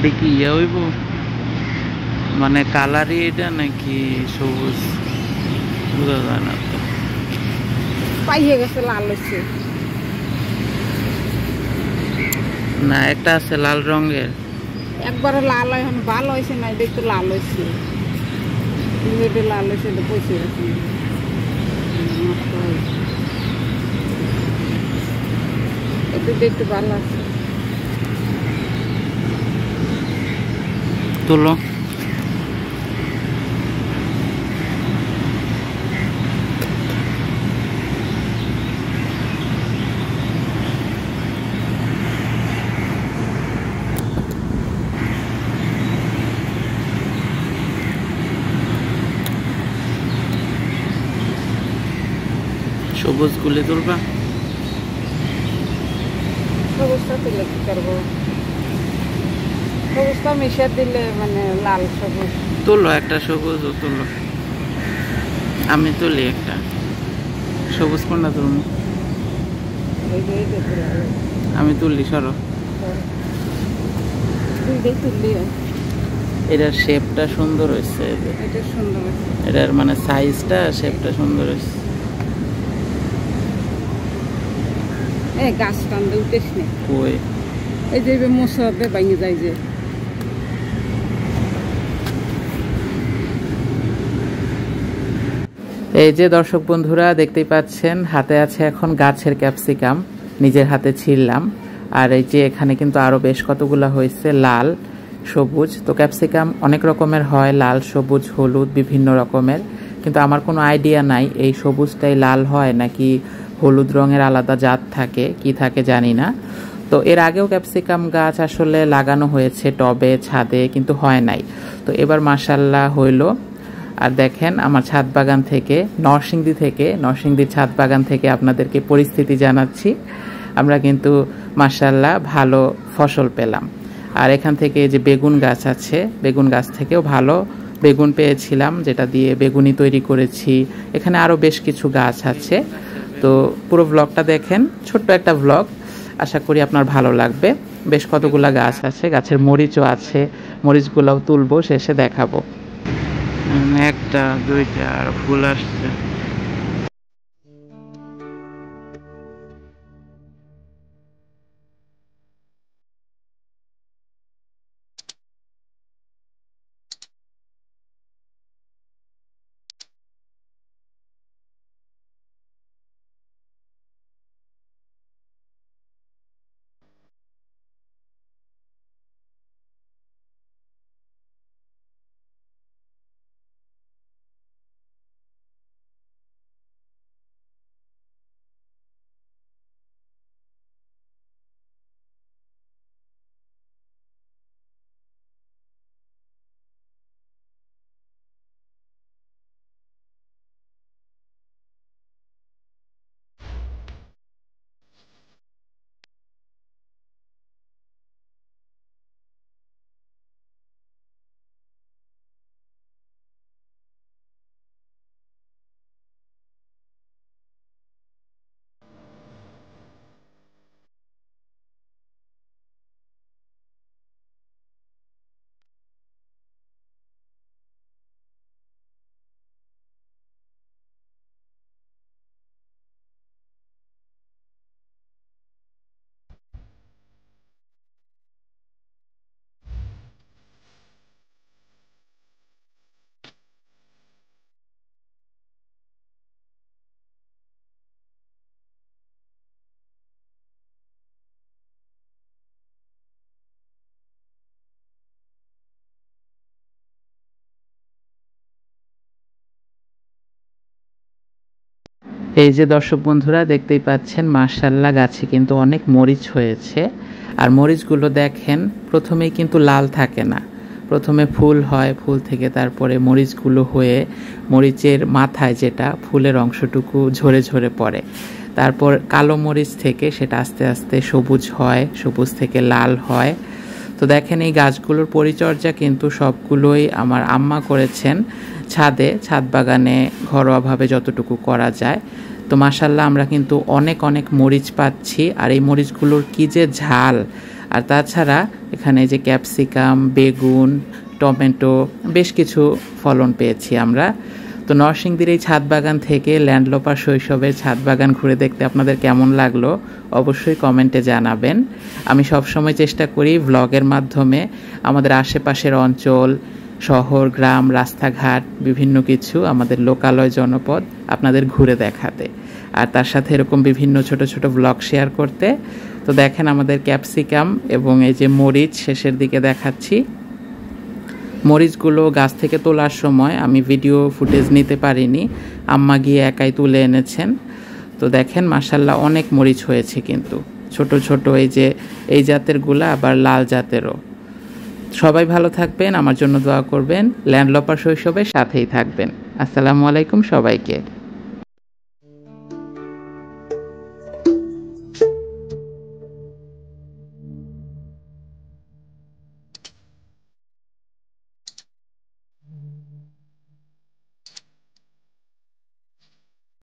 এটা কি ইয়ে হইব, মানে কালারই এটা নাকি সবুজ বোঝা যায় না তো। পাইয়ে গেছে লাল হচ্ছে না, একটা আছে লাল রঙের, একবারে লাল এখন ভালো হয়েছে না, এটা একটু লাল হয়েছে, এটা লাল হয়েছে, এটা পয়সা গেছে এটা দেখতে ভালো আছে। তুলো সবুজ গুলি তুলবা, সবুজটা তুলে কি করবো, সবুজটা মিশিয়ে দিলে মানে লাল সবুজ। তুলো একটা সবুজ তুলো, আমি তুলি একটা সবুজ, কোনটা তুলবো? আমি তুললি, সরো। এটার শেপটা সুন্দর হয়েছে, এটা সুন্দর হয়েছে, এটার মানে সাইজটা শেপটা সুন্দর হয়েছে। এই গাছ টানতে উঠেছ না, কই এই যে মশাতে ভাঙে যায় যে। এই যে দর্শক বন্ধুরা দেখতেই পাচ্ছেন, হাতে আছে এখন গাছের ক্যাপসিকাম, নিজের হাতে ছিললাম। আর এই যে এখানে কিন্তু আরো বেশ কতগুলা হয়েছে, লাল সবুজ। তো ক্যাপসিকাম অনেক রকমের হয়, লাল সবুজ হলুদ বিভিন্ন রকমের, কিন্তু আমার কোনো আইডিয়া নাই এই সবুজটাই লাল হয় নাকি হলুদ রঙের আলাদা জাত থাকে, কি থাকে জানি না। তো এর আগেও ক্যাপসিকাম গাছ আসলে লাগানো হয়েছে টবে ছাদে, কিন্তু হয় নাই। তো এবার মাশাআল্লাহ হইল। আর দেখেন আমার ছাদ বাগান থেকে, নরসিংদীর ছাদ বাগান থেকে আপনাদেরকে পরিস্থিতি জানাচ্ছি। আমরা কিন্তু মাশাআল্লাহ ভালো ফসল পেলাম। আর এখান থেকে যে বেগুন গাছ আছে, বেগুন গাছ থেকেও ভালো বেগুন পেয়েছিলাম, যেটা দিয়ে বেগুনি তৈরি করেছি। এখানে আরও বেশ কিছু গাছ আছে। তো পুরো ব্লগটা দেখেন, ছোট্ট একটা ব্লগ, আশা করি আপনার ভালো লাগবে। বেশ কতগুলা গাছ আছে, গাছের মরিচও আছে, মরিচগুলোও তুলবো, শেষে দেখাবো। একটা দুইটা আর ফুল আসছে। এই যে দর্শক বন্ধুরা দেখতেই পাচ্ছেন, মাশাআল্লাহ গাছে কিন্তু অনেক মরিচ হয়েছে। আর মরিচগুলো দেখেন, প্রথমেই কিন্তু লাল থাকে না, প্রথমে ফুল হয়, ফুল থেকে তারপরে মরিচগুলো হয়ে মরিচের মাথায় যেটা ফুলের অংশটুকু ঝরে ঝরে পড়ে, তারপর কালো মরিচ থেকে সেটা আস্তে আস্তে সবুজ হয়, সবুজ থেকে লাল হয়। তো দেখেন এই গাছগুলোর পরিচর্যা কিন্তু সবগুলোই আমার আম্মা করেছেন ছাদ বাগানে, ঘরোয়াভাবে যতটুকু করা যায়। তো মাশাআল্লাহ আমরা কিন্তু অনেক অনেক মরিচ পাচ্ছি। আর এই মরিচগুলোর কি যে ঝাল, আর তাছাড়া এখানে যে ক্যাপসিকাম, বেগুন, টমেটো বেশ কিছু ফলন পেয়েছি আমরা। তো নরসিংদীর এই ছাদ বাগান থেকে ল্যান্ডলোপার শৈশবের ছাদ বাগান ঘুরে দেখতে আপনাদের কেমন লাগলো অবশ্যই কমেন্টে জানাবেন। আমি সবসময় চেষ্টা করি ভ্লগের মাধ্যমে আমাদের আশেপাশের অঞ্চল, শহর, গ্রাম, রাস্তাঘাট বিভিন্ন কিছু আমাদের লোকালয়, জনপদ আপনাদের ঘুরে দেখাতে, আর তার সাথে এরকম বিভিন্ন ছোট ছোট ব্লগ শেয়ার করতে। তো দেখেন আমাদের ক্যাপসিকাম এবং এই যে মরিচ শেষের দিকে দেখাচ্ছি। মরিচগুলো গাছ থেকে তোলার সময় আমি ভিডিও ফুটেজ নিতে পারিনি, আম্মা গিয়ে একাই তুলে এনেছেন। তো দেখেন মাশাল্লাহ অনেক মরিচ হয়েছে, কিন্তু ছোট ছোট এই জাতেরগুলো আবার লাল জাতেরও। সবাই ভালো থাকবেন, আমার জন্য দোয়া করবেন, ল্যান্ডলোপার শৈশবের সাথেই থাকবেন। আসসালামু আলাইকুম সবাইকে।